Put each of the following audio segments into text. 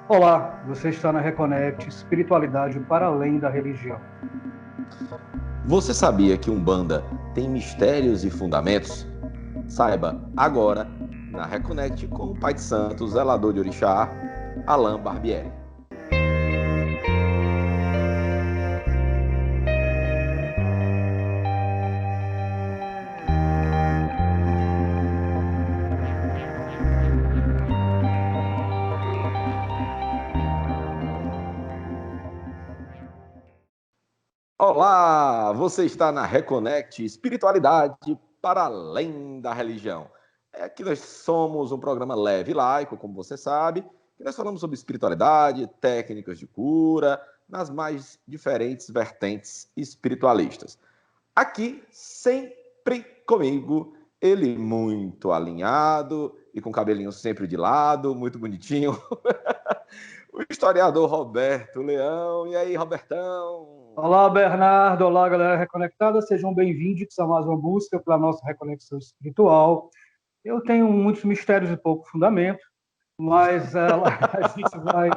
Olá, você está na Reconnect Espiritualidade para além da religião. Você sabia que Umbanda tem mistérios e fundamentos? Saiba agora na Reconnect com o Pai de Santo, zelador de Orixá, Alain Barbieri. Olá, você está na Reconnect Espiritualidade para além da religião. Aqui nós somos um programa leve e laico, como você sabe, que nós falamos sobre espiritualidade, técnicas de cura, nas mais diferentes vertentes espiritualistas. Aqui, sempre comigo, ele muito alinhado e com cabelinho sempre de lado, muito bonitinho, o historiador Roberto Leão. E aí, Robertão? Olá, Bernardo. Olá, galera reconectada. Sejam bem-vindos a mais uma busca pela nossa reconexão espiritual. Eu tenho muitos mistérios e pouco fundamento, mas a gente vai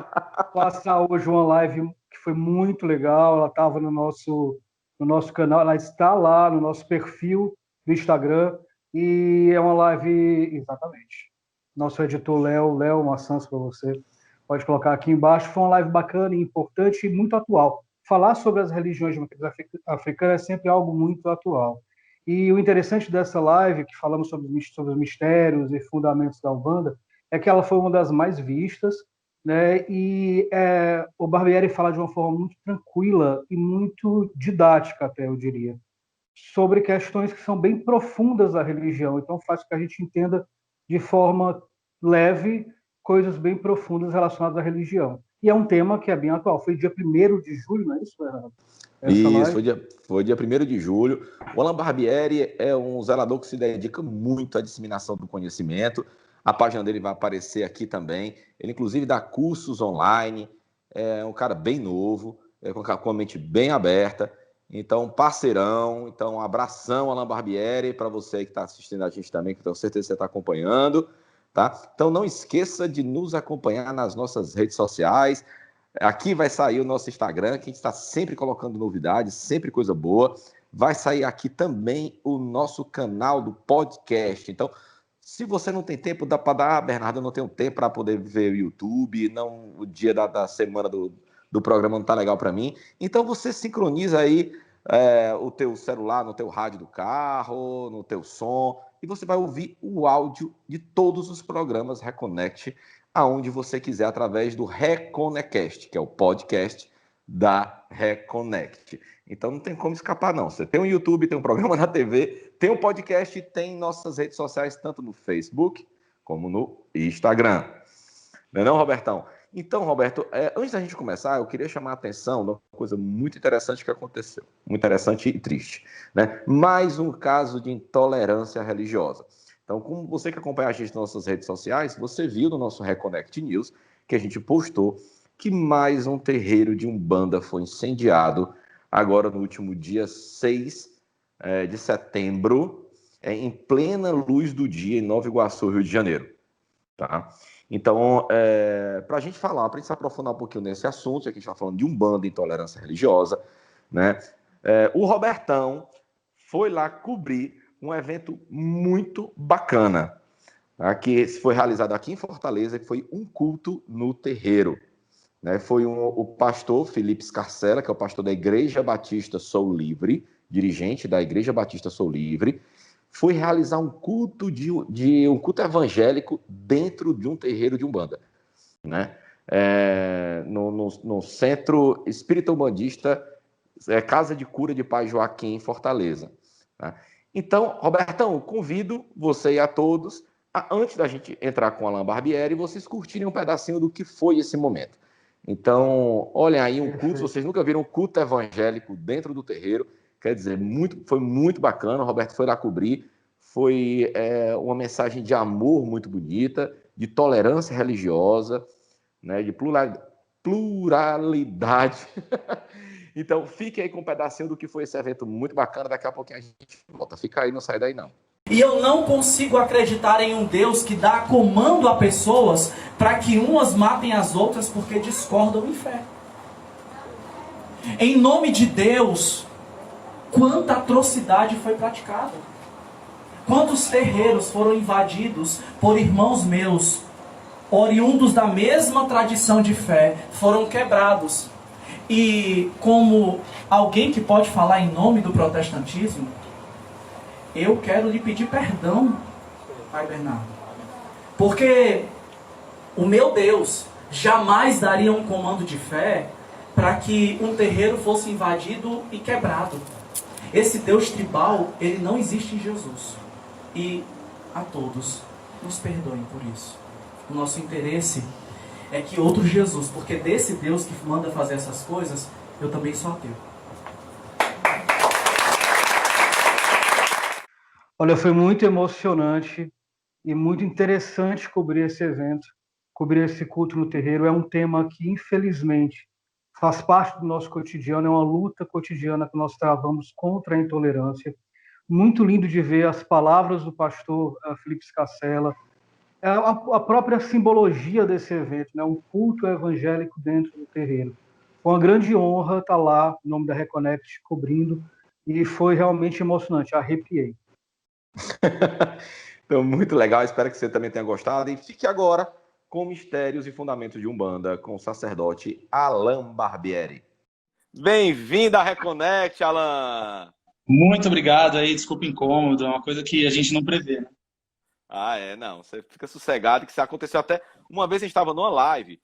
passar hoje uma live que foi muito legal. Ela estava no nosso canal, ela está lá no nosso perfil do Instagram, e é uma live, exatamente. Nosso editor Léo, maçãs para você. Pode colocar aqui embaixo. Foi uma live bacana, importante e muito atual. Falar sobre as religiões de matriz africana é sempre algo muito atual. E o interessante dessa live, que falamos sobre os mistérios e fundamentos da Umbanda, é que ela foi uma das mais vistas, né? E o Barbieri fala de uma forma muito tranquila e muito didática, até eu diria, sobre questões que são bem profundas da religião. Então faz com que a gente entenda de forma leve coisas bem profundas relacionadas à religião. E é um tema que é bem atual. Foi dia 1º de julho, não é isso, Fernando? Essa Isso, live. foi dia 1º de julho. O Alain Barbieri é um zelador que se dedica muito à disseminação do conhecimento. A página dele vai aparecer aqui também. Ele, inclusive, dá cursos online. É um cara bem novo, com a mente bem aberta. Então, parceirão. Então, um abração, Alain Barbieri, para você que está assistindo a gente também, que tenho certeza que você está acompanhando. Tá? Então, não esqueça de nos acompanhar nas nossas redes sociais. Aqui vai sair o nosso Instagram, que a gente está sempre colocando novidades, sempre coisa boa. Vai sair aqui também o nosso canal do podcast. Então, se você não tem tempo, dá para dar, Bernardo, eu não tenho tempo para poder ver o YouTube, não, o dia da semana do programa não está legal para mim. Então, você sincroniza aí o teu celular no teu rádio do carro, no teu som, e você vai ouvir o áudio de todos os programas Reconnect aonde você quiser, através do Reconecast, que é o podcast da Reconnect. Então não tem como escapar, não. Você tem um YouTube, tem um programa na TV, tem um podcast, tem nossas redes sociais, tanto no Facebook como no Instagram. Não é não, Robertão? Então, Roberto, antes da gente começar, eu queria chamar a atenção de uma coisa muito interessante que aconteceu. Muito interessante e triste. Né? Mais um caso de intolerância religiosa. Então, como você que acompanha a gente nas nossas redes sociais, você viu no nosso Reconnect News que a gente postou que mais um terreiro de Umbanda foi incendiado agora no último dia 6 de setembro, em plena luz do dia, em Nova Iguaçu, Rio de Janeiro. Tá? Então, para a gente falar, para a gente se aprofundar um pouquinho nesse assunto, já que a gente está falando de Umbanda e intolerância religiosa, né? O Robertão foi lá cobrir um evento muito bacana, tá? Que foi realizado aqui em Fortaleza, que foi um culto no terreiro. Né? Foi o pastor Felipe Scarcella, que é o pastor da Igreja Batista Sou Livre, dirigente da Igreja Batista Sou Livre, foi realizar um culto um culto evangélico dentro de um terreiro de Umbanda, né? No Centro Espírita Umbandista, Casa de Cura de Pai Joaquim, em Fortaleza. Né? Então, Robertão, convido você e a todos, antes da gente entrar com Alain Barbieri, vocês curtirem um pedacinho do que foi esse momento. Então, olhem aí um culto, vocês nunca viram um culto evangélico dentro do terreiro, quer dizer, foi muito bacana, o Roberto foi lá cobrir, foi uma mensagem de amor muito bonita, de tolerância religiosa, né, de pluralidade. Então, fique aí com um pedacinho do que foi esse evento muito bacana, daqui a pouquinho a gente volta. Fica aí, não sai daí não. E eu não consigo acreditar em um Deus que dá comando a pessoas para que umas matem as outras porque discordam em fé. Em nome de Deus, quanta atrocidade foi praticada. Quantos terreiros foram invadidos por irmãos meus, oriundos da mesma tradição de fé, foram quebrados. E como alguém que pode falar em nome do protestantismo, eu quero lhe pedir perdão, Pai Bernardo. Porque o meu Deus jamais daria um comando de fé para que um terreiro fosse invadido e quebrado. Esse Deus tribal, ele não existe em Jesus. E a todos, nos perdoem por isso. O nosso interesse é que outro Jesus, porque desse Deus que manda fazer essas coisas, eu também sou ateu. Olha, foi muito emocionante e muito interessante cobrir esse evento, cobrir esse culto no terreiro. É um tema que, infelizmente, faz parte do nosso cotidiano, é uma luta cotidiana que nós travamos contra a intolerância. Muito lindo de ver as palavras do pastor Felipe Scassella, a própria simbologia desse evento, né? Um culto evangélico dentro do terreiro. Foi uma grande honra estar lá, em nome da Reconnect, cobrindo, e foi realmente emocionante, arrepiei. Então, muito legal, espero que você também tenha gostado. E fique agora com Mistérios e Fundamentos de Umbanda, com o sacerdote Alain Barbieri. Bem-vindo à Reconnect, Alain! Muito obrigado aí, desculpa o incômodo, é uma coisa que a gente não prevê, né? Não, você fica sossegado, que isso aconteceu até... Uma vez a gente estava numa live,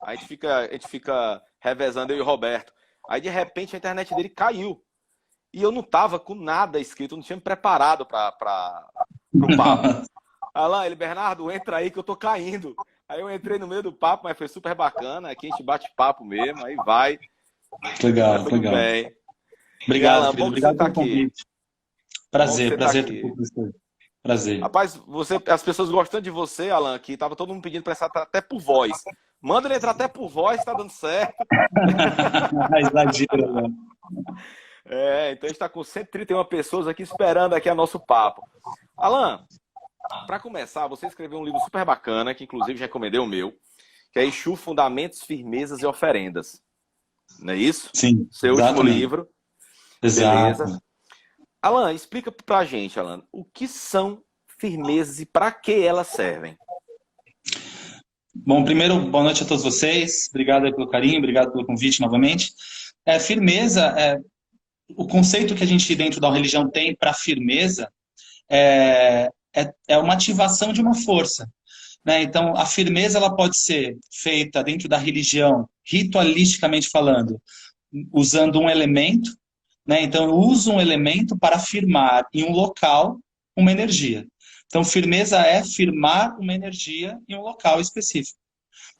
a gente fica revezando, eu e o Roberto, aí de repente a internet dele caiu, e eu não estava com nada escrito, não tinha me preparado para o papo. Alain, Bernardo, entra aí que eu tô caindo. Aí eu entrei no meio do papo, mas foi super bacana, aqui a gente bate papo mesmo, aí vai. Legal, tudo legal. bem. Obrigado, Alan, querido. bom que Obrigado você tá pelo aqui. convite. Prazer, Bom que você prazer tá ter aqui. com você. Prazer. Rapaz, as pessoas gostando de você, Alan, que tava todo mundo pedindo pra entrar até por voz. Manda ele entrar até por voz, tá dando certo. Exagero, né? Então a gente tá com 131 pessoas aqui esperando aqui a nosso papo. Alan, para começar, você escreveu um livro super bacana, que inclusive recomendei o meu, que é Exu, Fundamentos, Firmezas e Oferendas. Não é isso? Sim, Seu último exatamente. livro. Exato. Beleza. Alan, explica pra gente, Alan, o que são firmezas e para que elas servem? Bom, primeiro, boa noite a todos vocês. Obrigado aí pelo carinho, obrigado pelo convite novamente. Firmeza, o conceito que a gente dentro da religião tem para firmeza é uma ativação de uma força, né? Então, a firmeza ela pode ser feita dentro da religião, ritualisticamente falando, usando um elemento, né? Então, eu uso um elemento para firmar em um local uma energia. Então, firmeza é firmar uma energia em um local específico.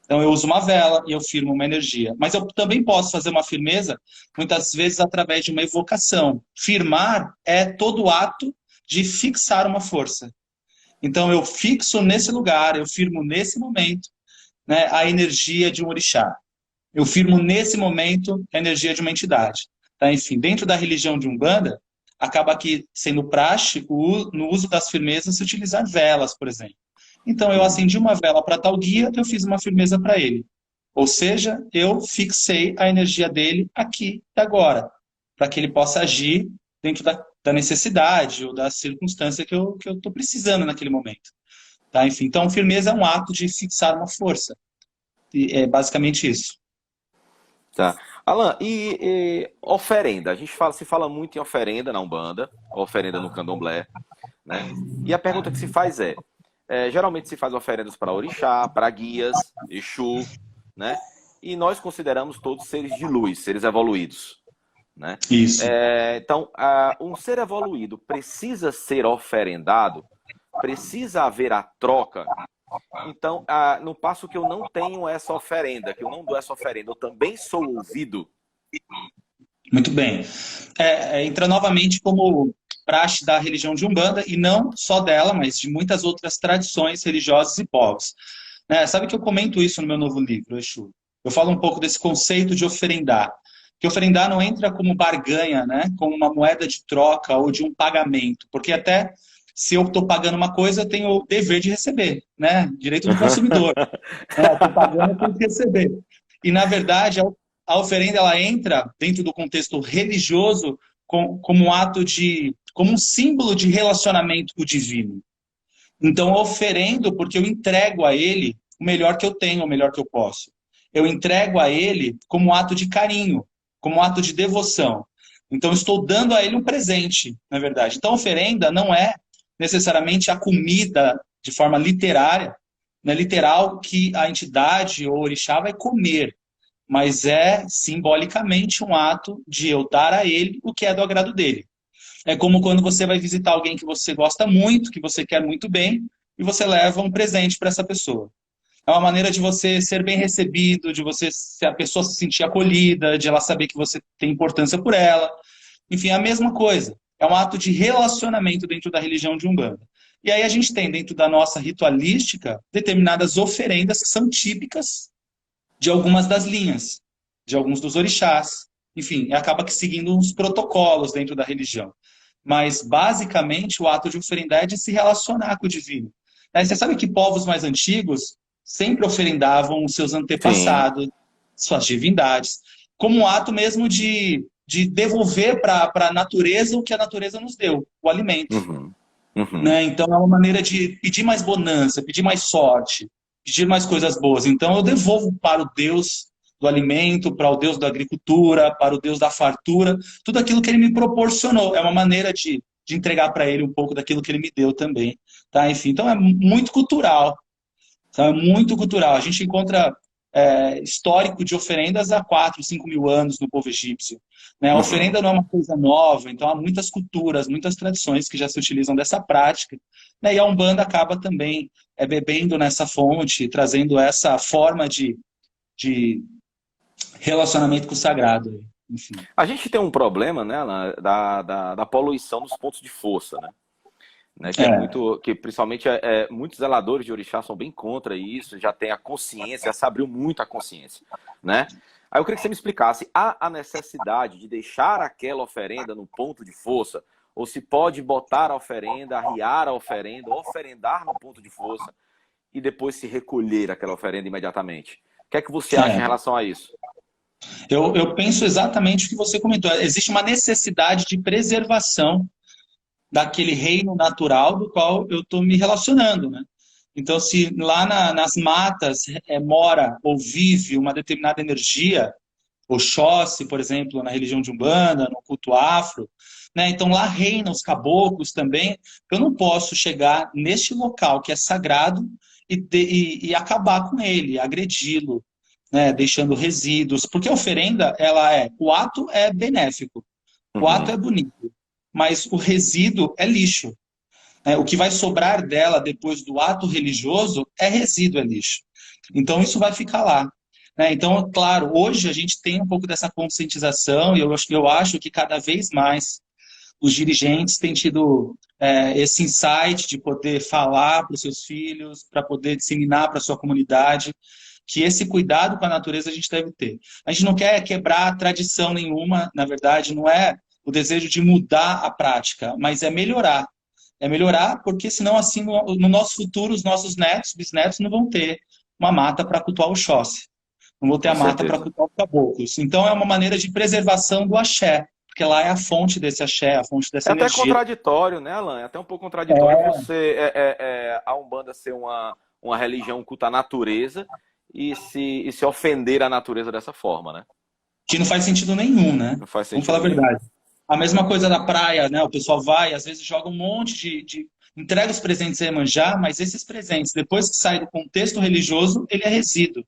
Então, eu uso uma vela e eu firmo uma energia. Mas eu também posso fazer uma firmeza, muitas vezes, através de uma evocação. Firmar é todo ato de fixar uma força. Então, eu fixo nesse lugar, eu firmo nesse momento, né, a energia de um orixá. Eu firmo nesse momento a energia de uma entidade. Tá? Enfim, dentro da religião de Umbanda, acaba aqui sendo prático, no uso das firmezas, se utilizar velas, por exemplo. Então, eu acendi uma vela para tal guia, eu fiz uma firmeza para ele. Ou seja, eu fixei a energia dele aqui e agora, para que ele possa agir dentro da necessidade ou da circunstância que eu estou precisando naquele momento. Tá? Enfim, então, firmeza é um ato de fixar uma força. E é basicamente isso. Tá. Alan, e oferenda? A gente se fala muito em oferenda na Umbanda, oferenda no Candomblé, né? E a pergunta que se faz geralmente se faz oferendas para orixá, para guias, Exu, né? E nós consideramos todos seres de luz, seres evoluídos, né? Isso. Então, um ser evoluído precisa ser oferendado, precisa haver a troca. Então, no passo que eu não tenho essa oferenda, que eu não dou essa oferenda, eu também sou ouvido? Muito bem. Entra novamente como praxe da religião de Umbanda, e não só dela, mas de muitas outras tradições religiosas e povos. Né? Sabe que eu comento isso no meu novo livro, Exu? Eu falo um pouco desse conceito de oferendar. Que oferendar não entra como barganha, né? Como uma moeda de troca ou de um pagamento. Porque até se eu estou pagando uma coisa, eu tenho o dever de receber, né? Direito do consumidor. Estou pagando, eu tenho que receber. E, na verdade, a oferenda ela entra dentro do contexto religioso como um ato como um símbolo de relacionamento com o divino. Então, eu oferendo porque eu entrego a ele o melhor que eu tenho, o melhor que eu posso. Eu entrego a ele como um ato de carinho, como um ato de devoção. Então, eu estou dando a ele um presente, na verdade. Então, a oferenda não é necessariamente a comida de forma literária, não é literal que a entidade ou orixá vai comer, mas é simbolicamente um ato de eu dar a ele o que é do agrado dele. É como quando você vai visitar alguém que você gosta muito, que você quer muito bem, e você leva um presente para essa pessoa. É uma maneira de você ser bem recebido, de você, se a pessoa se sentir acolhida, de ela saber que você tem importância por ela. Enfim, é a mesma coisa. É um ato de relacionamento dentro da religião de Umbanda. E aí a gente tem dentro da nossa ritualística determinadas oferendas que são típicas de algumas das linhas, de alguns dos orixás. Enfim, acaba que seguindo uns protocolos dentro da religião. Mas, basicamente, o ato de oferendar é de se relacionar com o divino. Você sabe que povos mais antigos sempre oferendavam os seus antepassados, sim, suas divindades, como um ato mesmo de devolver para a natureza o que a natureza nos deu, o alimento. Né? Então, é uma maneira de pedir mais bonança, pedir mais sorte, pedir mais coisas boas. Então, eu devolvo para o Deus do alimento, para o Deus da agricultura, para o Deus da fartura, tudo aquilo que ele me proporcionou. É uma maneira de entregar para ele um pouco daquilo que ele me deu também. Tá? Enfim, então é muito cultural. Então, é muito cultural. A gente encontra histórico de oferendas há 4, 5 mil anos no povo egípcio. Né? A oferenda não é uma coisa nova, então há muitas culturas, muitas tradições que já se utilizam dessa prática. Né? E a Umbanda acaba também bebendo nessa fonte, trazendo essa forma de relacionamento com o sagrado. Enfim. A gente tem um problema, né, da poluição dos pontos de força, né? Que principalmente muitos zeladores de orixá são bem contra isso, já tem a consciência, já se abriu muito a consciência, né? Aí eu queria que você me explicasse, há a necessidade de deixar aquela oferenda no ponto de força, ou se pode botar a oferenda, arriar a oferenda, oferendar no ponto de força e depois se recolher aquela oferenda imediatamente? O que é que você acha em relação a isso? Eu penso exatamente o que você comentou. Existe uma necessidade de preservação daquele reino natural do qual eu estou me relacionando, né? Então, se lá nas matas mora ou vive uma determinada energia, Oxóssi, por exemplo, na religião de Umbanda, no culto afro, né? Então lá reinam os caboclos também. Eu não posso chegar neste local que é sagrado e acabar com ele, agredi-lo, né? Deixando resíduos, porque a oferenda, o ato é benéfico, o ato é bonito, mas o resíduo é lixo. O que vai sobrar dela depois do ato religioso é resíduo, é lixo. Então isso vai ficar lá. Então, claro, hoje a gente tem um pouco dessa conscientização e eu acho que cada vez mais os dirigentes têm tido esse insight de poder falar para os seus filhos, para poder disseminar para a sua comunidade, que esse cuidado com a natureza a gente deve ter. A gente não quer quebrar tradição nenhuma, na verdade, não é o desejo de mudar a prática, mas é melhorar. É melhorar porque senão assim no nosso futuro os nossos netos, bisnetos não vão ter uma mata para cultuar o Oxóssi. Não vou ter a mata para cultuar os caboclos. Então é uma maneira de preservação do axé, porque lá é a fonte desse axé, a fonte dessa energia. É até contraditório, né, Alan? É até um pouco contraditório você a Umbanda ser uma religião culta à natureza e se ofender a natureza dessa forma, né? Que não faz sentido nenhum, né? Não faz sentido. Vamos falar a verdade. A mesma coisa da praia, né? O pessoal vai, às vezes joga um monte entrega os presentes a Iemanjá, mas esses presentes, depois que sai do contexto religioso, ele é resíduo.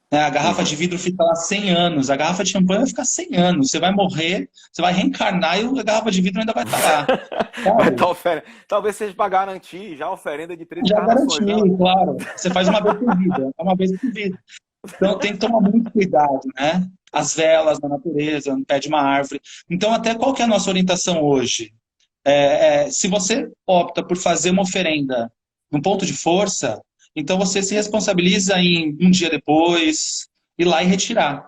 A garrafa de vidro fica lá 100 anos, a garrafa de champanhe vai ficar 100 anos. Você vai morrer, você vai reencarnar e a garrafa de vidro ainda vai estar lá. Vai estar oferenda. Talvez seja para garantir já a oferenda de 3 já encarnações. Já garantiu, claro. Você faz uma vez por vida, uma vez por vida. Então tem que tomar muito cuidado, né? As velas na natureza, no pé de uma árvore. Então, até qual que é a nossa orientação hoje? Se você opta por fazer uma oferenda num ponto de força, então você se responsabiliza em um dia depois, ir lá e retirar.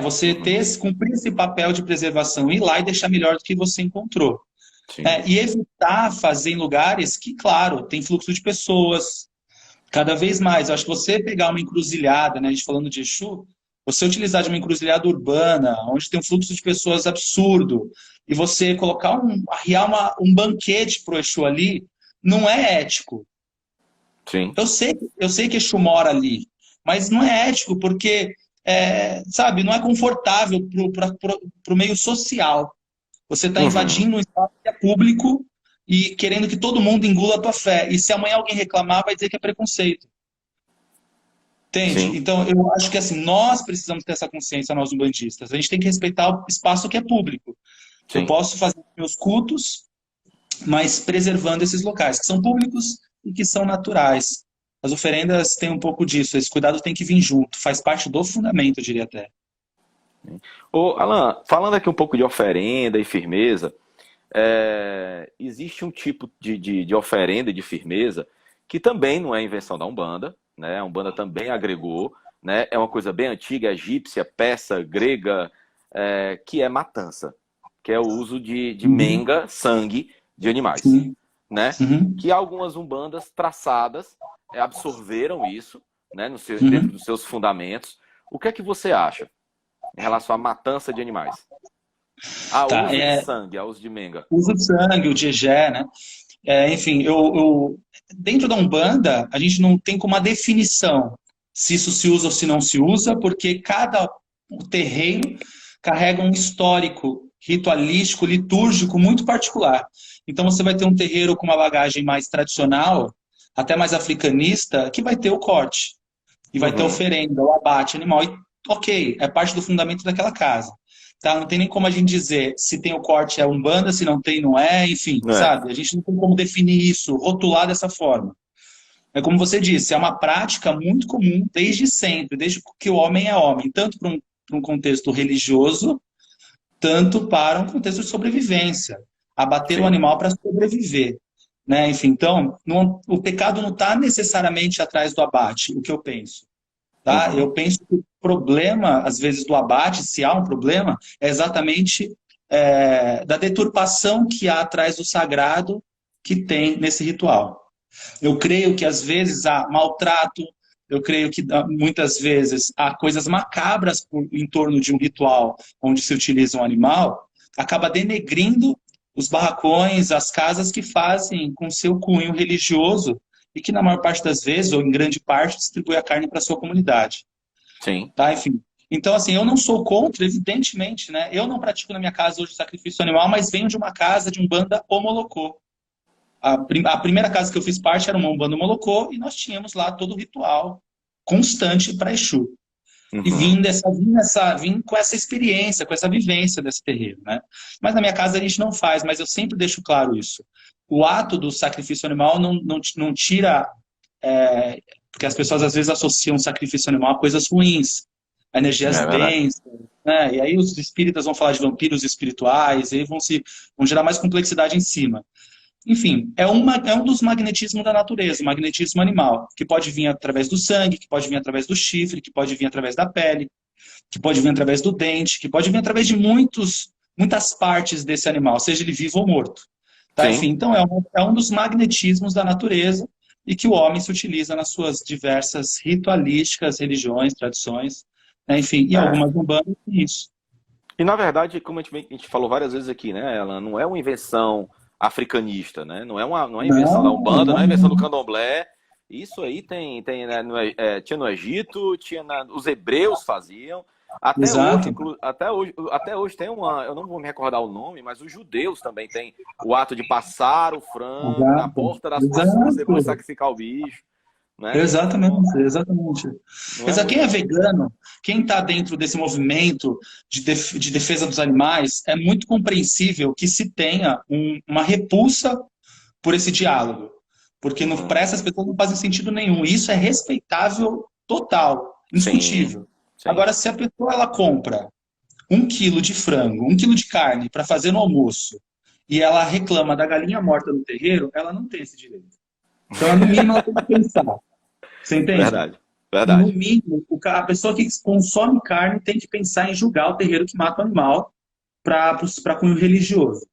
Você cumprir esse papel de preservação, ir lá e deixar melhor do que você encontrou. Sim. E evitar fazer em lugares que, claro, tem fluxo de pessoas, cada vez mais. Eu acho que você pegar uma encruzilhada, né, a gente falando de Exu, você utilizar de uma encruzilhada urbana, onde tem um fluxo de pessoas absurdo, e você colocar arriar um banquete pro Exu ali, não é ético. Sim. Eu sei que Exu mora ali, mas não é ético, porque, sabe, não é confortável pro meio social. Você está invadindo um espaço que é público e querendo que todo mundo engula a tua fé. E se amanhã alguém reclamar, vai dizer que é preconceito. Entende? Sim. Então, eu acho que assim, nós precisamos ter essa consciência, nós umbandistas. A gente tem que respeitar o espaço que é público. Sim. Eu posso fazer meus cultos, mas preservando esses locais, que são públicos e que são naturais. As oferendas têm um pouco disso, esse cuidado tem que vir junto, faz parte do fundamento, eu diria até. Ô, Alan, falando aqui um pouco de oferenda e firmeza, existe um tipo de oferenda e de firmeza que também não é invenção da Umbanda, né? A Umbanda também agregou, né? É uma coisa bem antiga, egípcia, persa, grega, que é matança, que é o uso de menga, sangue de animais, né? Que algumas umbandas traçadas absorveram isso, né? Dentro dos seus fundamentos. O que é que você acha em relação à matança de animais? A uso de sangue, a uso de menga. Uso de sangue, o de egé, né? Enfim, dentro da Umbanda, a gente não tem como uma definição se isso se usa ou se não se usa, porque cada terreiro carrega um histórico ritualístico, litúrgico muito particular. Então você vai ter um terreiro com uma bagagem mais tradicional, até mais africanista, que vai ter o corte. E vai ter a oferenda, o abate animal. E, ok, é parte do fundamento daquela casa. Tá? Não tem nem como a gente dizer se tem o corte é Umbanda, se não tem, não é, enfim, sabe? A gente não tem como definir isso, rotular dessa forma. É como você disse, é uma prática muito comum desde sempre, desde que o homem é homem, tanto para um contexto religioso, tanto para um contexto de sobrevivência. Abater o animal para sobreviver. Né? Enfim, então, o pecado não está necessariamente atrás do abate, o que eu penso. Tá? Eu penso que o problema, às vezes, do abate, se há um problema, é exatamente da deturpação que há atrás do sagrado que tem nesse ritual. Eu creio que, às vezes, há maltrato, eu creio que, muitas vezes, há coisas macabras em torno de um ritual onde se utiliza um animal, acaba denegrindo os barracões, as casas que fazem com seu cunho religioso e que, na maior parte das vezes, ou em grande parte, distribui a carne para a sua comunidade. Sim. Tá? Enfim. Então, assim, eu não sou contra, evidentemente, né? Eu não pratico na minha casa hoje sacrifício animal, mas venho de uma casa de Umbanda Omolocô. A primeira casa que eu fiz parte era uma Umbanda Omolocô e nós tínhamos lá todo o ritual constante para Exu. E vim com essa experiência, com essa vivência desse terreiro, né? Mas na minha casa a gente não faz, mas eu sempre deixo claro isso. O ato do sacrifício animal não tira... porque as pessoas às vezes associam o sacrifício animal a coisas ruins, a energias densas, né? E aí os espíritas vão falar de vampiros espirituais, e aí vão gerar mais complexidade em cima. Enfim, é um dos magnetismos da natureza, o magnetismo animal, que pode vir através do sangue, que pode vir através do chifre, que pode vir através da pele, que pode vir através do dente, que pode vir através de muitas partes desse animal, seja ele vivo ou morto. Tá? Enfim, então é um dos magnetismos da natureza e que o homem se utiliza nas suas diversas ritualísticas, religiões, tradições, né? Enfim, e algumas umbandas tem isso. E na verdade, como a gente falou várias vezes aqui, né, ela não é uma invenção africanista, né? Não é invenção da Umbanda, não é invenção do Candomblé. Isso aí tem tinha no Egito, os hebreus faziam. Até hoje tem eu não vou me recordar o nome, mas os judeus também têm o ato de passar o frango na porta das pessoas, depois sacrificar o bicho. Né? Exatamente. Quem é vegano, quem está dentro desse movimento de defesa dos animais, é muito compreensível que se tenha uma repulsa por esse diálogo. Porque para essas pessoas não faz sentido nenhum. E isso é respeitável total, indiscutível. Sim. Agora, se a pessoa ela compra 1 quilo de frango, 1 quilo de carne para fazer no almoço, e ela reclama da galinha morta no terreiro, ela não tem esse direito. Então, no mínimo, ela tem que pensar. Você entende? Verdade. No mínimo, a pessoa que consome carne tem que pensar em julgar o terreiro que mata o animal para cunho religioso.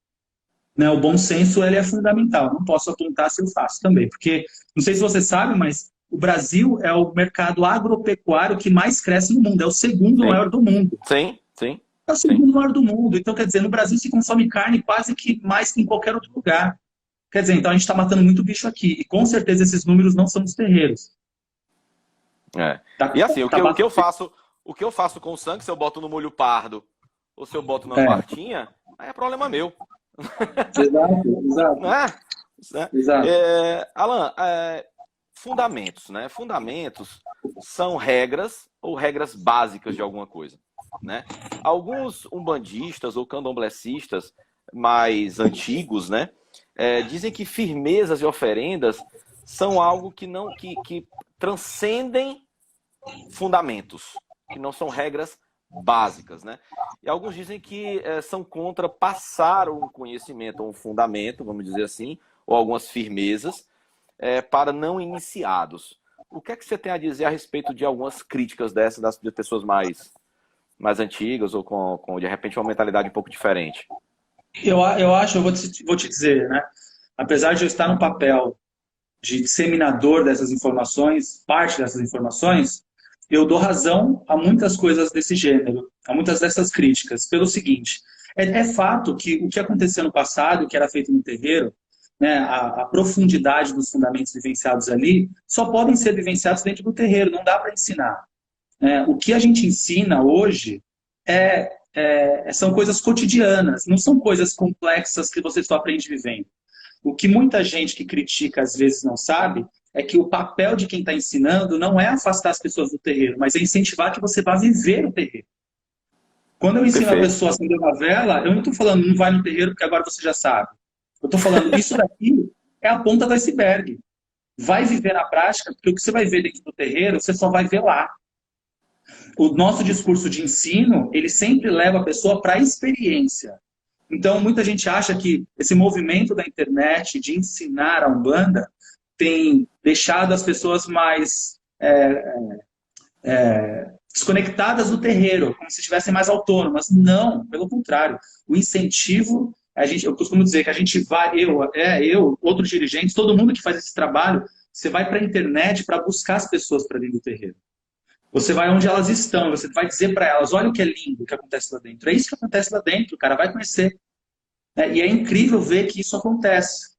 né? O bom senso ele é fundamental. Não posso apontar se eu faço também, porque não sei se você sabe, mas o Brasil é o mercado agropecuário que mais cresce no mundo. É o segundo Sim, maior do mundo. sim, sim, É o sim. segundo maior do mundo. Então, quer dizer, no Brasil se consome carne quase que mais que em qualquer outro lugar. Quer dizer, então a gente está matando muito bicho aqui. E com certeza esses números não são dos terreiros. É. Tá, E assim, tá o que eu faço com o sangue, se eu boto no molho pardo ou se eu boto na é, quartinha, aí é problema meu. exato, exato, Não é? Né? exato. Alan, fundamentos, né? Fundamentos são regras ou regras básicas de alguma coisa, né? Alguns umbandistas ou candomblecistas mais antigos, né? Dizem que firmezas e oferendas são algo que transcendem fundamentos, que não são regras básicas, né? E alguns dizem que são contra passar um conhecimento, um fundamento, vamos dizer assim, ou algumas firmezas para não iniciados. O que é que você tem a dizer a respeito de algumas críticas dessas, de pessoas mais antigas ou com, de repente, uma mentalidade um pouco diferente? Eu acho, vou te dizer, né? Apesar de eu estar no papel de disseminador dessas informações, parte dessas informações, eu dou razão a muitas coisas desse gênero, a muitas dessas críticas, pelo seguinte: é fato que o que aconteceu no passado, o que era feito no terreiro, né, a profundidade dos fundamentos vivenciados ali, só podem ser vivenciados dentro do terreiro, não dá para ensinar. O que a gente ensina hoje são coisas cotidianas, não são coisas complexas que você só aprende vivendo. O que muita gente que critica às vezes não sabe é que o papel de quem está ensinando não é afastar as pessoas do terreiro, mas é incentivar que você vá viver o terreiro. Quando eu ensino a Perfeito. pessoa a acender uma vela, eu não estou falando não vai no terreiro porque agora você já sabe. Eu estou falando isso daqui é a ponta do iceberg. Vai viver na prática, porque o que você vai ver dentro do terreiro, você só vai ver lá. O nosso discurso de ensino, ele sempre leva a pessoa para a experiência. Então, muita gente acha que esse movimento da internet de ensinar a Umbanda tem deixado as pessoas mais desconectadas do terreiro, como se estivessem mais autônomas. Não, pelo contrário. O incentivo, eu costumo dizer que a gente vai, outros dirigentes, todo mundo que faz esse trabalho, você vai para a internet para buscar as pessoas para dentro do terreiro. Você vai onde elas estão, você vai dizer para elas, olha o que é lindo que acontece lá dentro. É isso que acontece lá dentro, o cara vai conhecer. E é incrível ver que isso acontece.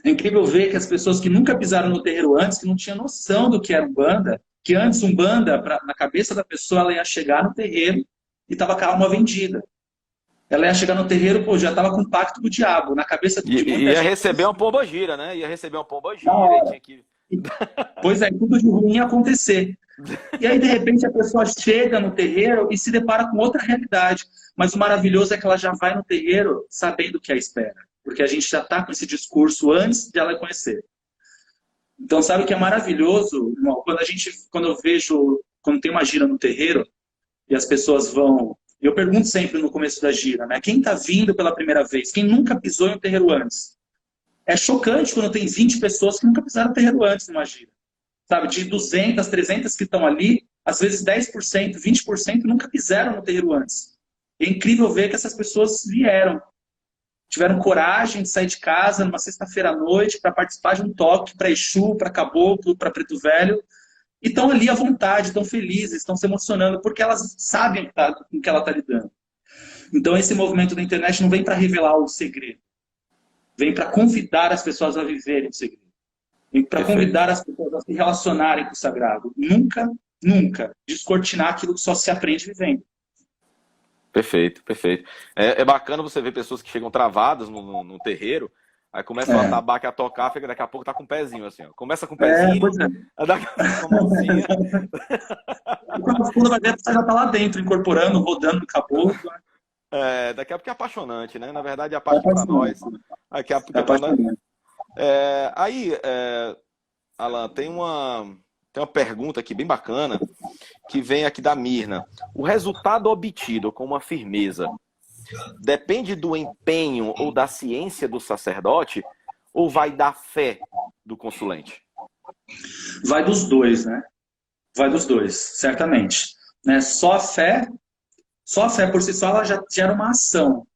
É incrível ver que as pessoas que nunca pisaram no terreiro antes, que não tinham noção do que era Umbanda, que antes Umbanda, na cabeça da pessoa, ela ia chegar no terreiro e estava com a alma vendida. Ela ia chegar no terreiro, já estava com o pacto do diabo. Na cabeça de muita Ia gente. receber uma pomba-gira, né? Ia receber uma pomba-gira e tinha que... Pois é, tudo de ruim ia acontecer. E aí, de repente, a pessoa chega no terreiro e se depara com outra realidade. Mas o maravilhoso é que ela já vai no terreiro sabendo o que a espera. Porque a gente já está com esse discurso antes de ela conhecer. Então, sabe o que é maravilhoso, irmão? Quando tem uma gira no terreiro e as pessoas vão... Eu pergunto sempre no começo da gira, né? Quem está vindo pela primeira vez? Quem nunca pisou em um terreiro antes? É chocante quando tem 20 pessoas que nunca pisaram no terreiro antes numa gira. Sabe, de 200, 300 que estão ali, às vezes 10%, 20% nunca pisaram no terreiro antes. É incrível ver que essas pessoas tiveram coragem de sair de casa numa sexta-feira à noite para participar de um toque para Exu, para Caboclo, para Preto Velho, e estão ali à vontade, estão felizes, estão se emocionando, porque elas sabem com que ela está lidando. Então esse movimento da internet não vem para revelar o segredo, vem para convidar as pessoas a viverem o segredo. Para convidar as pessoas a se relacionarem com o sagrado. Nunca, nunca descortinar aquilo que só se aprende vivendo. Perfeito, perfeito. É bacana você ver pessoas que chegam travadas no terreiro, aí começa o atabaque a tocar, daqui a pouco tá com o pezinho, assim, ó. Começa com o pezinho, aí daqui a pouco com a mãozinha. Quando vai ver, você já tá lá dentro, incorporando, rodando no caboclo. Daqui a pouco é apaixonante, né? Na verdade, é a parte para nós. Daqui a pouco é para nós. Alan, tem uma pergunta aqui bem bacana que vem aqui da Mirna. O resultado obtido com uma firmeza depende do empenho ou da ciência do sacerdote ou vai da fé do consulente? Vai dos dois, né? Vai dos dois, certamente. Só a fé por si só, ela já gera uma ação.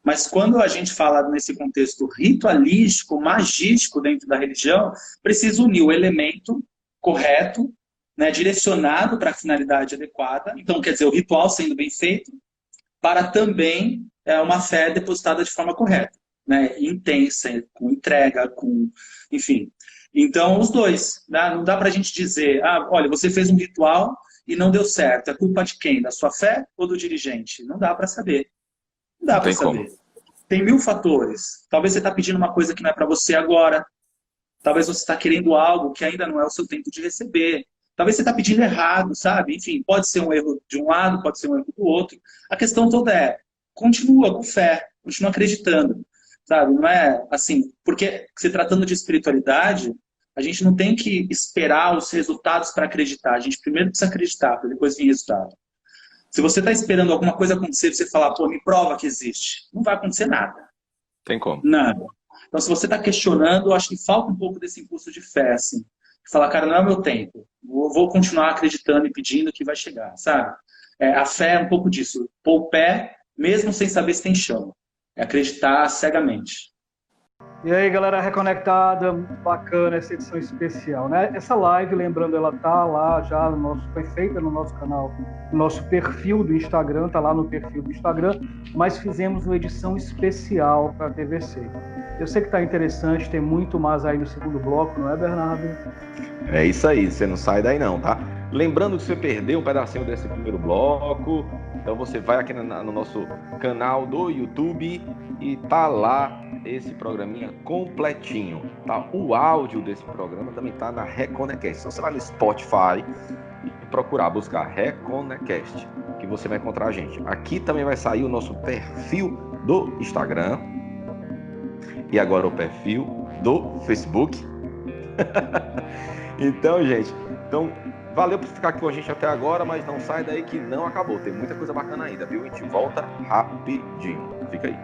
Mas quando a gente fala nesse contexto ritualístico, magístico dentro da religião, precisa unir o elemento correto, né, direcionado para a finalidade adequada. Então, quer dizer, o ritual sendo bem feito, para também uma fé depositada de forma correta, né, intensa, com entrega, enfim. Então, os dois. Né? Não dá para a gente dizer, olha, você fez um ritual e não deu certo. É culpa de quem? Da sua fé ou do dirigente? Não dá para saber. Não dá para saber. Como. Tem 1000 fatores. Talvez você está pedindo uma coisa que não é para você agora. Talvez você está querendo algo que ainda não é o seu tempo de receber. Talvez você está pedindo errado, sabe? Enfim, pode ser um erro de um lado, pode ser um erro do outro. A questão toda é, continua com fé, continua acreditando, sabe? Não é assim, porque se tratando de espiritualidade, a gente não tem que esperar os resultados para acreditar. A gente primeiro precisa acreditar, para depois vir resultado. Se você está esperando alguma coisa acontecer, você falar, pô, me prova que existe. Não vai acontecer nada. Tem como. Nada. Então, se você está questionando, eu acho que falta um pouco desse impulso de fé, assim. Falar, cara, não é o meu tempo. Vou continuar acreditando e pedindo que vai chegar, sabe? A fé é um pouco disso. Pôr o pé, mesmo sem saber se tem chão. É acreditar cegamente. E aí, galera reconectada, muito bacana essa edição especial, né? Essa live, lembrando, ela tá lá já, foi feita no nosso canal, no nosso perfil do Instagram, tá lá no perfil do Instagram, mas fizemos uma edição especial para a TVC. Eu sei que tá interessante, tem muito mais aí no segundo bloco, não é, Bernardo? É isso aí, você não sai daí não, tá? Lembrando que você perdeu um pedacinho desse primeiro bloco, então você vai aqui no nosso canal do YouTube e tá lá esse programinha completinho, tá? O áudio desse programa também tá na Reconecast. Então você vai no Spotify e buscar Reconecast, que você vai encontrar a gente. Aqui também vai sair o nosso perfil do Instagram e agora o perfil do Facebook. Então, gente, valeu por ficar aqui com a gente até agora, mas não sai daí que não acabou. Tem muita coisa bacana ainda, viu? A gente volta rapidinho. Fica aí.